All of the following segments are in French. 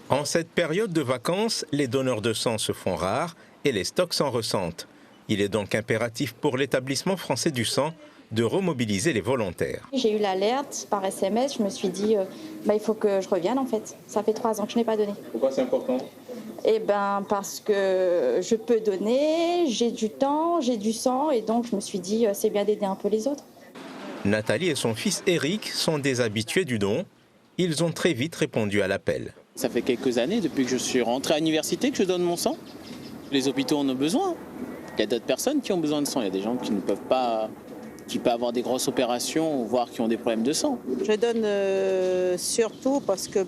En cette période de vacances, les donneurs de sang se font rares et les stocks s'en ressentent. Il est donc impératif pour l'établissement français du sang de remobiliser les volontaires. J'ai eu l'alerte par SMS, je me suis dit il faut que je revienne en fait. Ça fait 3 ans que je n'ai pas donné. Pourquoi c'est important ? Parce que je peux donner, j'ai du temps, j'ai du sang et donc je me suis dit c'est bien d'aider un peu les autres. Nathalie et son fils Eric sont des habitués du don. Ils ont très vite répondu à l'appel. Ça fait quelques années, depuis que je suis rentré à l'université, que je donne mon sang. Les hôpitaux en ont besoin. Il y a d'autres personnes qui ont besoin de sang. Il y a des gens qui ne peuvent pas, qui peuvent avoir des grosses opérations, voire qui ont des problèmes de sang. Je donne surtout parce que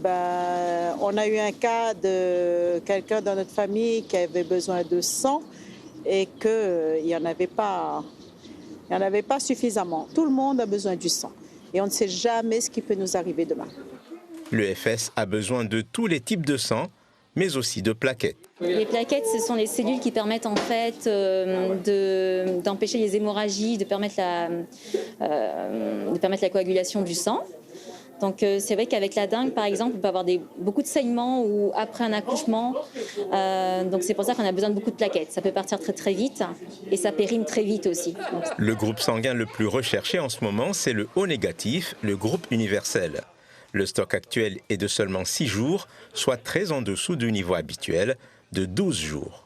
on a eu un cas de quelqu'un dans notre famille qui avait besoin de sang et qu'il n'y en avait pas suffisamment. Tout le monde a besoin du sang et on ne sait jamais ce qui peut nous arriver demain. L'EFS a besoin de tous les types de sang, mais aussi de plaquettes. Les plaquettes, ce sont les cellules qui permettent en fait d'empêcher les hémorragies, de permettre la coagulation du sang. Donc c'est vrai qu'avec la dengue, par exemple, on peut avoir beaucoup de saignements ou après un accouchement. Donc c'est pour ça qu'on a besoin de beaucoup de plaquettes. Ça peut partir très très vite et ça périme très vite aussi. Le groupe sanguin le plus recherché en ce moment, c'est le O négatif, le groupe universel. Le stock actuel est de seulement 6 jours, soit très en dessous du niveau habituel de 12 jours.